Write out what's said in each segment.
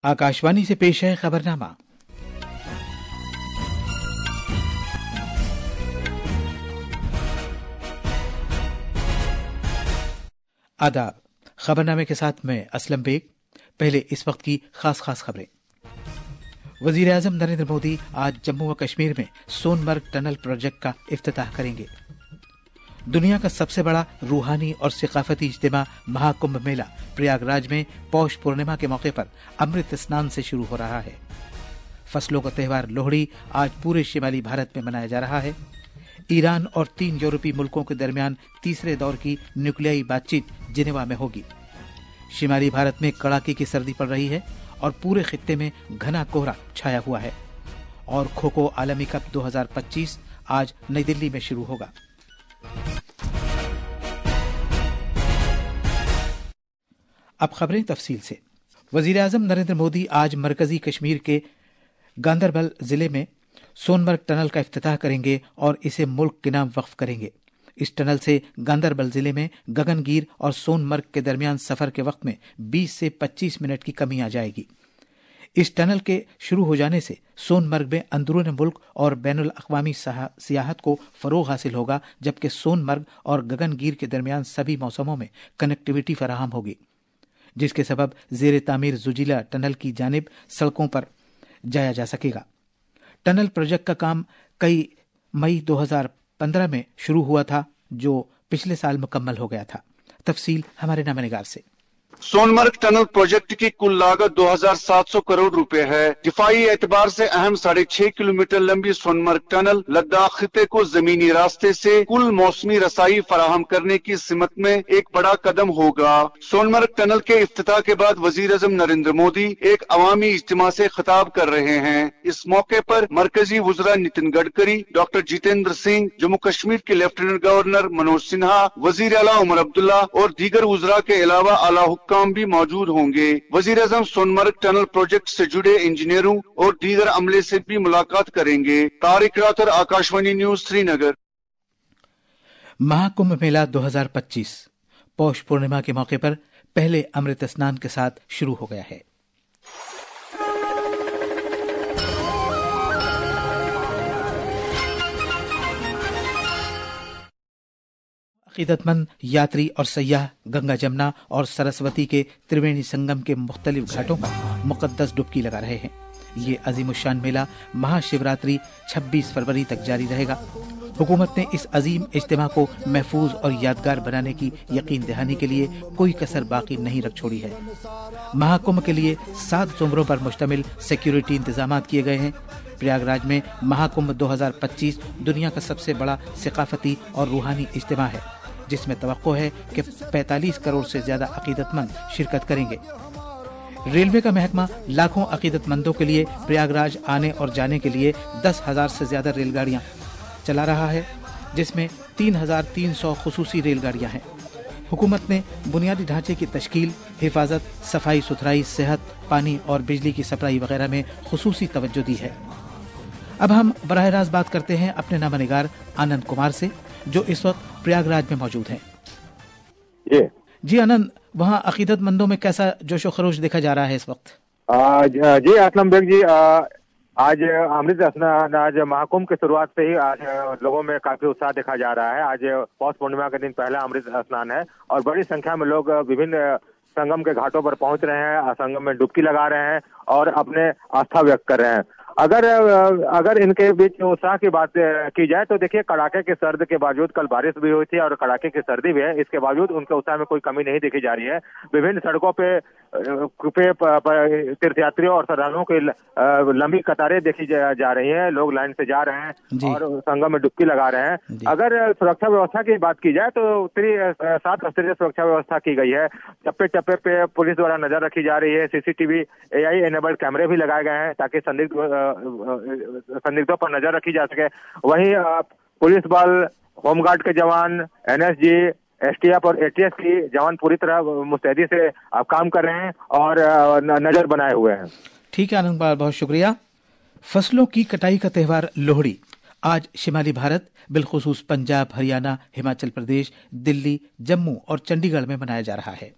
आकाशवाणी से पेश है खबरनामा। आदाब। खबरनामे के साथ मैं असलम बेग। पहले इस वक्त की खास खबरें। वजीर आजम नरेंद्र मोदी आज जम्मू व कश्मीर में सोनमर्ग टनल प्रोजेक्ट का इफ्तिताह करेंगे। दुनिया का सबसे बड़ा रूहानी और सकाफती इज्तिमा महाकुंभ मेला प्रयागराज में पौष पूर्णिमा के मौके पर अमृत स्नान से शुरू हो रहा है। फसलों का त्योहार लोहड़ी आज पूरे शिमाली भारत में मनाया जा रहा है। ईरान और 3 यूरोपीय मुल्कों के दरमियान तीसरे दौर की न्यूक्लियाई बातचीत जिनेवा में होगी। शिमाली भारत में कड़ाके की सर्दी पड़ रही है और पूरे खित्ते में घना कोहरा छाया हुआ है। और खो खो आलमी कप 2025 आज नई दिल्ली में शुरू होगा। अब खबरें तफसील से। वजीर आजम नरेंद्र मोदी आज मरकजी कश्मीर के गांदरबल जिले में सोनमर्ग टनल का इफ्तिताह करेंगे और इसे मुल्क के नाम वक्फ करेंगे। इस टनल से गांदरबल जिले में गगनगीर और सोनमर्ग के दरमियान सफर के वक्त में 20 से 25 मिनट की कमी आ जाएगी। इस टनल के शुरू हो जाने से सोनमर्ग में अंदरून मुल्क और बैनुल अक़वामी सियाहत को फरोग हासिल होगा, जबकि सोनमर्ग और गगनगीर के दरमियान सभी मौसमों में कनेक्टिविटी फराहम होगी, जिसके सबब जेर तामीर जुजीला टनल की जानिब सड़कों पर जाया जा सकेगा। टनल प्रोजेक्ट का काम कई मई 2015 में शुरू हुआ था, जो पिछले साल मुकम्मल हो गया था। तफसील हमारे नामनिगार से। सोनमर्ग टनल प्रोजेक्ट की कुल लागत 2700 करोड़ रुपए है। दिफाई एतबार से अहम 6.5 किलोमीटर लंबी सोनमर्ग टनल लद्दाख खिते को जमीनी रास्ते से कुल मौसमी रसाई फराहम करने की सिमत में एक बड़ा कदम होगा। सोनमर्ग टनल के इफ्तिताह के बाद वजीर आजम नरेंद्र मोदी एक अवामी इज्तिमा से खिताब कर रहे हैं। इस मौके पर मरकजी वज़रा नितिन गडकरी, डॉक्टर जितेंद्र सिंह, जम्मू कश्मीर के लेफ्टिनेंट गवर्नर मनोज सिन्हा, वजीर आला उमर अब्दुल्ला और दीगर वज़रा के अलावा आला काम भी मौजूद होंगे। वजीर आजम सोनमर्ग टनल प्रोजेक्ट से जुड़े इंजीनियरों और दीगर अमले से भी मुलाकात करेंगे। तारिक रातर, आकाशवाणी न्यूज, श्रीनगर। महाकुंभ मेला 2025 पौष पूर्णिमा के मौके पर पहले अमृत स्नान के साथ शुरू हो गया है। अकीदतमंद यात्री और सयाह गंगा जमुना और सरस्वती के त्रिवेणी संगम के मुख्तलिफ घाटों पर मुकद्दस डुबकी लगा रहे हैं। ये अजीमुशान मेला महाशिवरात्रि 26 फरवरी तक जारी रहेगा। हुकूमत ने इस अजीम इज्तिमा को महफूज और यादगार बनाने की यकीन दहानी के लिए कोई कसर बाकी नहीं रख छोड़ी है। महाकुंभ के लिए 7 जुमरों पर मुश्तमिल सिक्योरिटी इंतजाम किए गए हैं। प्रयागराज में महाकुंभ 2025 दुनिया का सबसे बड़ा सकाफती और रूहानी इज्तिमा है, जिसमें तवक्को है कि 45 करोड़ से ज्यादा अकीदतमंद शिरकत करेंगे। रेलवे का महकमा लाखों अकीदतमंदों के लिए प्रयागराज आने और जाने के लिए 10,000 से ज्यादा रेलगाड़ियां चला रहा है, जिसमें 3,300 खुसूसी रेलगाड़ियां हैं। हुकूमत ने बुनियादी ढांचे की तश्कील, हिफाजत, सफाई सुथराई, सेहत, पानी और बिजली की सप्लाई वगैरह में खुसूसी तवज्जो दी है। अब हम बराह रास्त बात करते हैं अपने नामनिगार आनंद कुमार से, जो इस वक्त प्रयागराज में मौजूद हैं। जी आनंद, वहाँ अकीदतमंदों में कैसा जोशो खरोश देखा जा रहा है इस वक्त? जी असलम बेग जी, आज अमृत स्नान, आज महाकुंभ की शुरुआत से ही आज लोगों में काफी उत्साह देखा जा रहा है। आज पौष पूर्णिमा के दिन पहला अमृत स्नान है और बड़ी संख्या में लोग विभिन्न संगम के घाटों पर पहुंच रहे हैं, संगम में डुबकी लगा रहे हैं और अपने आस्था व्यक्त कर रहे हैं। अगर इनके बीच उत्साह की बात की जाए तो देखिए, कड़ाके की सर्द के बावजूद कल बारिश भी हुई थी और कड़ाके की सर्दी भी है, इसके बावजूद उनके उत्साह में कोई कमी नहीं देखी जा रही है। विभिन्न सड़कों पे तीर्थयात्रियों और श्रद्धालुओं की लंबी कतारें देखी जा रही हैं। लोग लाइन से जा रहे हैं और संगम में डुबकी लगा रहे हैं। अगर सुरक्षा व्यवस्था की बात की जाए तो 7 स्तरीय सुरक्षा व्यवस्था की गई है। चप्पे चप्पे पे पुलिस द्वारा नजर रखी जा रही है। सीसीटीवी AI एनेबल्ड कैमरे भी लगाए गए हैं ताकि संदिग्धों पर नजर रखी जा सके। वहीं पुलिस बल, होमगार्ड के जवान, NSG, STF और ATF की जवान पूरी तरह मुस्तैदी से काम कर रहे हैं और नजर बनाए हुए हैं। ठीक है आनंद, बहुत शुक्रिया। फसलों की कटाई का त्योहार लोहड़ी आज शिमाली भारत, बिलखुसूस पंजाब, हरियाणा, हिमाचल प्रदेश, दिल्ली, जम्मू और चंडीगढ़ में मनाया जा रहा है।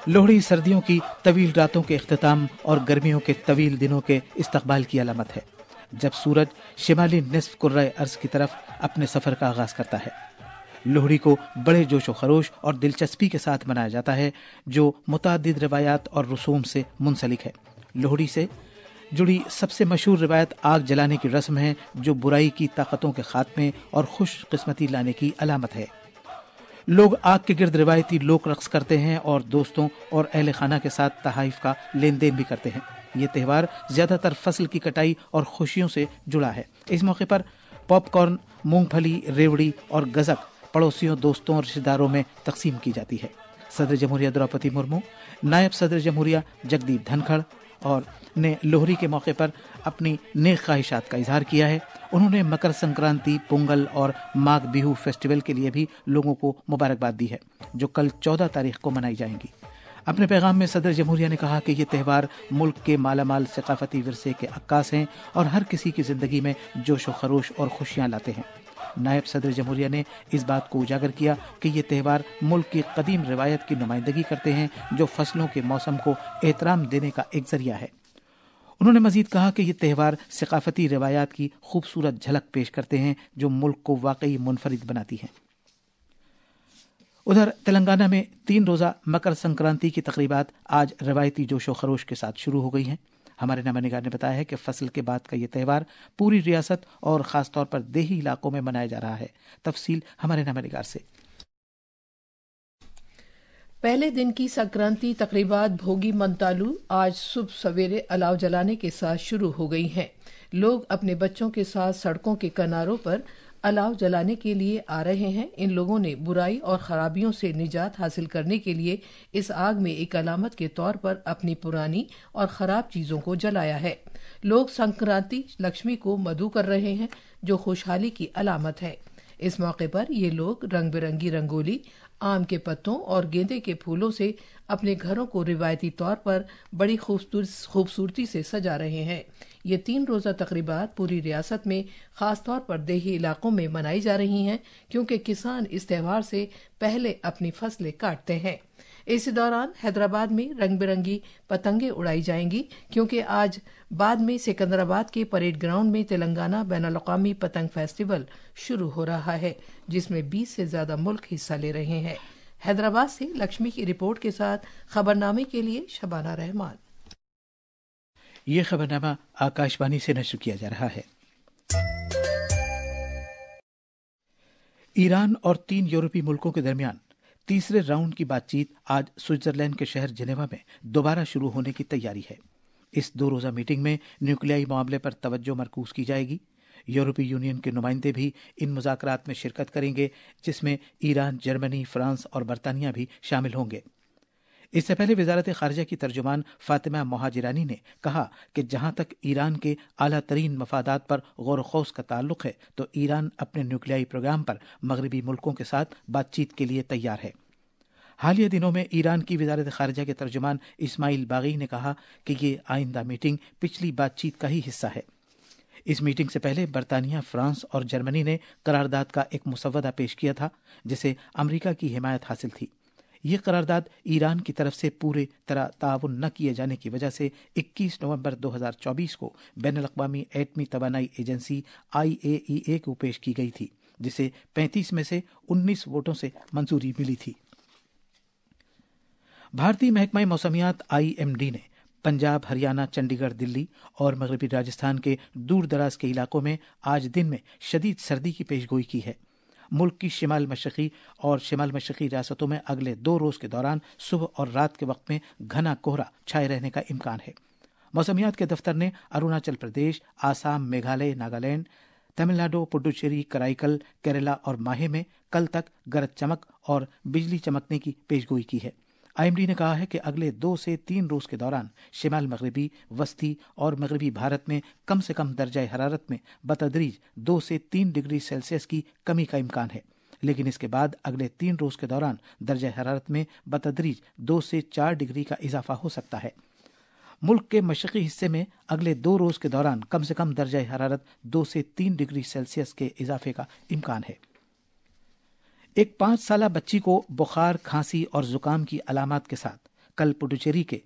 लोहड़ी सर्दियों की तवील रातों के इख्तिताम और गर्मियों के तवील दिनों के इस्तकबाल की अलामत है, जब सूरज शिमाली निस्फ कुर्रा अर्ज की तरफ अपने सफर का आगाज करता है। लोहड़ी को बड़े जोश व खरोश और दिलचस्पी के साथ मनाया जाता है, जो मुतादिद रिवायात और रसूम से मुंसलिक है। लोहड़ी से जुड़ी सबसे मशहूर रिवायत आग जलाने की रस्म है, जो बुराई की ताकतों के खात्मे और खुश किस्मती लाने की अलामत है। लोग आग के गिर्द रिवायती लोक रक्स करते हैं और दोस्तों और अहले खाना के साथ तहाइफ का लेन देन भी करते हैं। ये त्यौहार ज्यादातर फसल की कटाई और खुशियों से जुड़ा है। इस मौके पर पॉपकॉर्न, मूंगफली, रेवड़ी और गजक पड़ोसियों, दोस्तों और रिश्तेदारों में तकसीम की जाती है। सदर जमहूरिया द्रौपदी मुर्मू, नायब सदर जमहूरिया जगदीप धनखड़ और ने लोहड़ी के मौके पर अपनी नेक ख्वाहिशात का इजहार किया है। उन्होंने मकर संक्रांति, पोंगल और माघ बिहू फेस्टिवल के लिए भी लोगों को मुबारकबाद दी है, जो कल 14 तारीख को मनाई जाएंगी। अपने पैगाम में सदर जमहूरिया ने कहा कि ये त्यौहार मुल्क के मालामाल सकाफती विरसे के अक्कास हैं और हर किसी की जिंदगी में जोश व खरोश और खुशियां लाते हैं। नायब सदर जमहूरिया ने इस बात को उजागर किया कि ये त्यौहार मुल्क की कदीम रिवायत की नुमाइंदगी करते हैं, जो फसलों के मौसम को एहतराम देने का एक जरिया है। उन्होंने मजीद कहा कि ये त्यौहार सकाफती रिवायात की खूबसूरत झलक पेश करते हैं, जो मुल्क को वाकई मुनफरिद बनाती हैं। उधर तेलंगाना में 3 रोजा मकर संक्रांति की तकरीबात आज रवायती जोशो खरोश के साथ शुरू हो गई हैं। हमारे नामानिगार ने बताया है कि फसल के बाद का ये त्यौहार पूरी रियासत और खास तौर पर देही इलाकों में मनाया जा रहा है। तफसील हमारे नामानिगार से। पहले दिन की संक्रांति तकरीबात भोगी मंतालू आज सुबह सवेरे अलाव जलाने के साथ शुरू हो गई हैं। लोग अपने बच्चों के साथ सड़कों के किनारों पर अलाव जलाने के लिए आ रहे हैं। इन लोगों ने बुराई और खराबियों से निजात हासिल करने के लिए इस आग में एक अलामत के तौर पर अपनी पुरानी और खराब चीजों को जलाया है। लोग संक्रांति लक्ष्मी को मधु कर रहे हैं, जो खुशहाली की अलामत है। इस मौके पर ये लोग रंग बिरंगी रंगोली, आम के पत्तों और गेंदे के फूलों से अपने घरों को रिवायती तौर पर बड़ी खूबसूरती से सजा रहे हैं। ये 3 रोजा तकरीबात पूरी रियासत में खास तौर पर देही इलाकों में मनाई जा रही हैं, क्योंकि किसान इस त्यौहार से पहले अपनी फसलें काटते हैं। इस दौरान हैदराबाद में रंग बिरंगी पतंगे उड़ाई जाएंगी, क्योंकि आज बाद में सिकंदराबाद के परेड ग्राउंड में तेलंगाना बैनुल-अक़वामी पतंग फेस्टिवल शुरू हो रहा है, जिसमें 20 से ज्यादा मुल्क हिस्सा ले रहे हैं। हैदराबाद से लक्ष्मी की रिपोर्ट के साथ खबरनामे के लिए शबाना रहमान। ये खबरनामा आकाशवाणी से नश्र किया जा रहा है। ईरान और 3 यूरोपीय मुल्कों के दरमियान तीसरे राउंड की बातचीत आज स्विट्जरलैंड के शहर जिनेवा में दोबारा शुरू होने की तैयारी है। इस 2 रोजा मीटिंग में न्यूक्लियाई मामले पर तवज्जो मरकूज की जाएगी। यूरोपीय यूनियन के नुमाइंदे भी इन मुज़ाकरात में शिरकत करेंगे, जिसमें ईरान, जर्मनी, फ्रांस और बरतानिया भी शामिल होंगे। इससे पहले वजारत खारजा की तर्जुमान फातिमा मोहाजिरानी ने कहा कि जहां तक ईरान के आला तरीन मफादात पर गौर खौस का ताल्लुक है, तो ईरान अपने न्यूक्लियाई प्रोग्राम पर मगरबी मुल्कों के साथ बातचीत के लिए तैयार है। हालिया दिनों में ईरान की वजारत खारजा के तर्जुमान इस्माइल बागी ने कहा कि ये आइंदा मीटिंग पिछली बातचीत का ही हिस्सा है। इस मीटिंग से पहले बरतानिया, फ्रांस और जर्मनी ने करारदाद का एक मुसव्वदा पेश किया था, जिसे अमरीका की हिमायत हासिल थी। ये करारदाद ईरान की तरफ से पूरी तरह ताउन न किए जाने की वजह से 21 नवंबर 2024 को बैनुल-अक़वामी एटमी तवानाई एजेंसी IAEA को पेश की गई थी, जिसे 35 में से 19 वोटों से मंजूरी मिली थी। भारतीय महकमा मौसमियात IMD ने पंजाब, हरियाणा, चंडीगढ़, दिल्ली और मगरबी राजस्थान के दूर दराज के इलाकों में आज दिन में शदीद सर्दी की पेशगोई की है। मुल्क की शिमाल मशरकी और शिमाल मशरकी रियासतों में अगले 2 रोज के दौरान सुबह और रात के वक्त में घना कोहरा छाए रहने का इम्कान है। मौसमियात के दफ्तर ने अरुणाचल प्रदेश, आसाम, मेघालय, नागालैंड, तमिलनाडु, पुडुचेरी, कराईकल, केरला और माहे में कल तक गरज चमक और बिजली चमकने की पेशगोई की है। IMD ने कहा है कि अगले 2 से 3 रोज के दौरान शिमाल मगरबी, वस्ती और मगरबी भारत में कम से कम दर्जा हरारत में बतदरीज 2 से 3 डिग्री सेल्सियस की कमी का इम्कान है, लेकिन इसके बाद अगले 3 रोज के दौरान दर्जा हरारत में बतदरीज 2 से 4 डिग्री का इजाफा हो सकता है। मुल्क के मशरकी हिस्से में अगले 2 रोज के दौरान कम से कम दर्जा हरारत 2 से 3 डिग्री सेल्सियस के इजाफे का इम्कान है। एक 5 साला बच्ची को बुखार, खांसी और जुकाम की अलामात के साथ कल पुडुचेरी के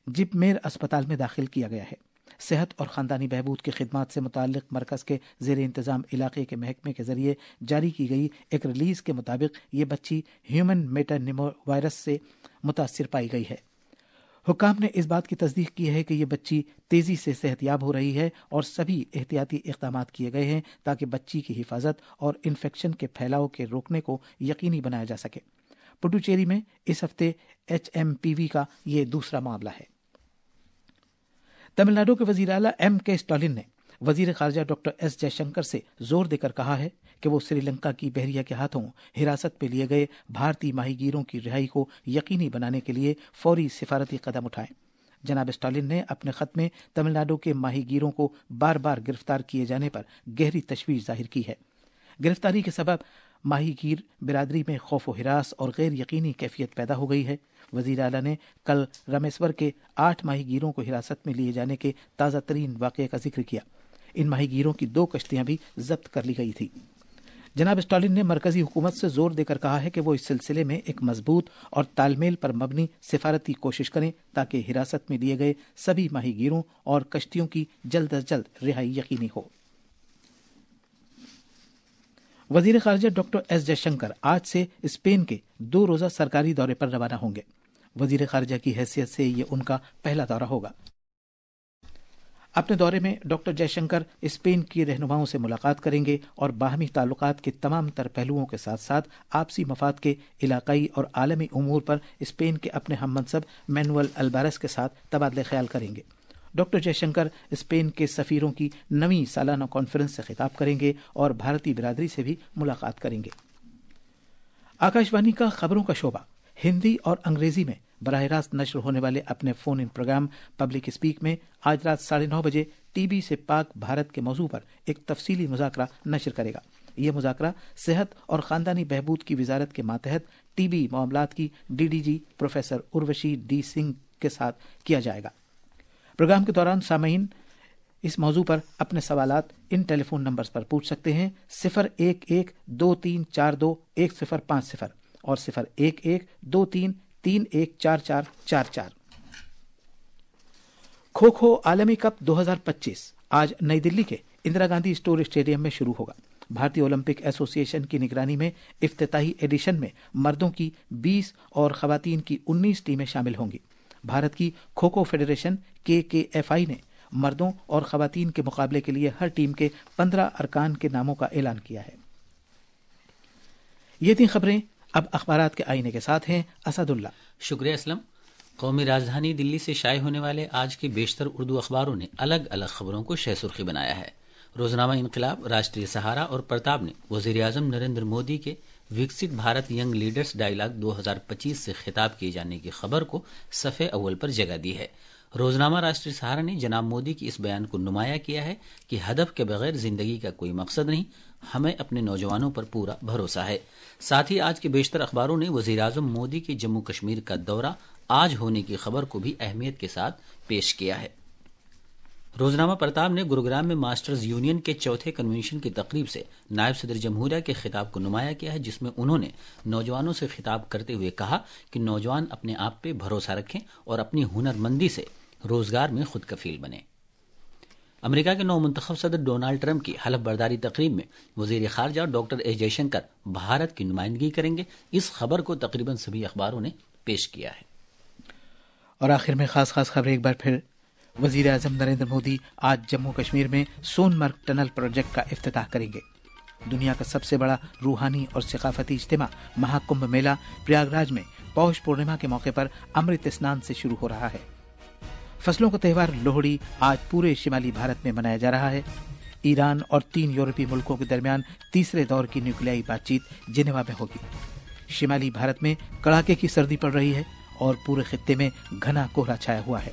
जिपमेर अस्पताल में दाखिल किया गया है। सेहत और खानदानी बहबूद की खिदमात से मुताल्लिक मरकज के ज़ेर इंतज़ाम इलाके के महकमे के जरिए जारी की गई एक रिलीज के मुताबिक ये बच्ची ह्यूमन मेटानिमोवायरस से मुतासिर पाई गई है। हुक्काम ने इस बात की तस्दीक की है कि ये बच्ची तेजी से सेहतयाब हो रही है और सभी एहतियाती इक़दामात किए गए हैं ताकि बच्ची की हिफाजत और इन्फेक्शन के फैलाव के रोकने को यकीनी बनाया जा सके। पुडुचेरी में इस हफ्ते HMPV का ये दूसरा मामला है। तमिलनाडु के वजीर आला M.K. स्टालिन ने वजीर खारजा डॉक्टर S. जयशंकर से जोर देकर कहा है कि वो श्रीलंका की बहरिया के हाथों हिरासत में लिए गए भारतीय माहीगीरों की रिहाई को यकीनी बनाने के लिए फौरी सिफारती कदम उठाएं। जनाब स्टालिन ने अपने खत में तमिलनाडु के माहीगीरों को बार बार गिरफ्तार किए जाने पर गहरी तशवीश जाहिर की है। गिरफ्तारी के सबब माहीगीर बिरादरी में खौफ व हिरास और गैर यकीनी कैफियत पैदा हो गई है। वजीर आला ने कल रामेश्वर के 8 माहीगीरों को हिरासत में लिए जाने के ताज़ा तरीन वाक़े का जिक्र किया। इन माहीगीरों की 2 कश्तियां भी जब्त कर ली गई थी। जनाब स्टालिन ने मरकजी हुकूमत से जोर देकर कहा है कि वो इस सिलसिले में एक मजबूत और तालमेल पर मबनी सिफारती कोशिश करें ताकि हिरासत में लिए गए सभी माहीगीरों और कश्तियों की जल्द अज जल्द रिहाई यकीनी हो। वजीर खारजा डॉक्टर S. जयशंकर आज से स्पेन के 2 रोजा सरकारी दौरे पर रवाना होंगे। वजीर खारजा की हैसियत से ये उनका पहला दौरा होगा। अपने दौरे में डॉक्टर जयशंकर स्पेन की रहनुमाओं से मुलाकात करेंगे और बाहमी ताल्लुकात के तमाम तर पहलुओं के साथ साथ आपसी मफाद के इलाकाई और आलमी उमूर पर स्पेन के अपने हममनसब मैनुअल अल्बारेस के साथ तबादले ख्याल करेंगे। डॉक्टर जयशंकर स्पेन के सफीरों की 9वीं सालाना कॉन्फ्रेंस से खिताब करेंगे और भारतीय बिरादरी से भी मुलाकात करेंगे। आकाशवाणी का खबरों का शोबा हिंदी और अंग्रेजी में बराह रास्त नश्र होने वाले अपने phone in programme public speak में आज रात 9:30 बजे टीबी से पाक भारत के मौजू पर एक तफसीली मुज़ाकरा नश्र करेगा। यह मुज़ाकरा सेहत और ख़ानदानी बहबूद की वजारत के मातहत टीबी मामलात की DDG professor Urvashi D. Singh के साथ किया जाएगा। प्रोग्राम के दौरान सामीन इस मौजू पर अपने सवालात इन टेलीफोन नंबर्स पर पूछ सकते हैं 011-2342-1050 और 011-23314444। खो खो आलमी कप 2025 आज नई दिल्ली के इंदिरा गांधी स्टोर स्टेडियम में शुरू होगा। भारतीय ओलंपिक एसोसिएशन की निगरानी में इफ्तिताही एडिशन में मर्दों की 20 और खवातीन की 19 टीमें शामिल होंगी। भारत की खो खो फेडरेशन KKFI ने मर्दों और खवातीन के मुकाबले के लिए हर टीम के 15 अरकान के नामों का ऐलान किया है। ये थी खबरें। अब अखबारात के आईने के साथ हैं असदुल्ला। शुक्रिया असलम। कौमी राजधानी दिल्ली से शाये होने वाले आज के बेशतर उर्दू अखबारों ने अलग अलग खबरों को शह सुर्खी बनाया है। रोजनामा इनकलाब, राष्ट्रीय सहारा और प्रताप ने वजीर आजम नरेंद्र मोदी के विकसित भारत यंग लीडर्स डायलॉग 2025 से खिताब किए जाने की खबर को सफ़े अव्वल पर जगह दी है। रोजनामा राष्ट्रीय सहारा ने जनाब मोदी की इस बयान को नुमाया किया है कि हदफ के बगैर जिंदगी का कोई मकसद नहीं, हमें अपने नौजवानों पर पूरा भरोसा है। साथ ही आज के बेशतर अखबारों ने वजीर आजम मोदी के जम्मू कश्मीर का दौरा आज होने की खबर को भी अहमियत के साथ पेश किया है। रोजनामा प्रताप ने गुरुग्राम में मास्टर्स यूनियन के चौथे कन्वेंशन की तकरीब से नायब सदर जमहूरिया के खिताब को नुमाया किया है, जिसमें उन्होंने नौजवानों से खिताब करते हुए कहा कि नौजवान अपने आप पे भरोसा रखें और अपनी हुनरमंदी से रोजगार में खुद कफील बने। अमेरिका के नौमुंतखब सदर डोनाल्ड ट्रंप की हलफ बर्दारी तकरीब में वजीर खारजा डॉक्टर S. जयशंकर भारत की नुमाइंदगी करेंगे। इस खबर को तकरीबन सभी अखबारों ने पेश किया है। और आखिर में खास खबरें एक बार फिर। वजीर आजम नरेंद्र मोदी आज जम्मू कश्मीर में सोनमर्ग टनल प्रोजेक्ट का इफ्तिताह करेंगे। दुनिया का सबसे बड़ा रूहानी और सकाफती इज्तिमा महाकुंभ मेला प्रयागराज में पौष पूर्णिमा के मौके पर अमृत स्नान से शुरू हो रहा है। फसलों का त्यौहार लोहड़ी आज पूरे शिमाली भारत में मनाया जा रहा है। ईरान और 3 यूरोपीय मुल्कों के दरमियान तीसरे दौर की न्यूक्लियाई बातचीत जिनेवा में होगी। शिमाली भारत में कड़ाके की सर्दी पड़ रही है और पूरे खित्ते में घना कोहरा छाया हुआ है।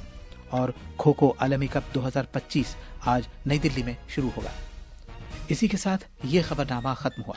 और खो खो आलमी कप 2025 आज नई दिल्ली में शुरू होगा। इसी के साथ ये खबरनामा खत्म हुआ।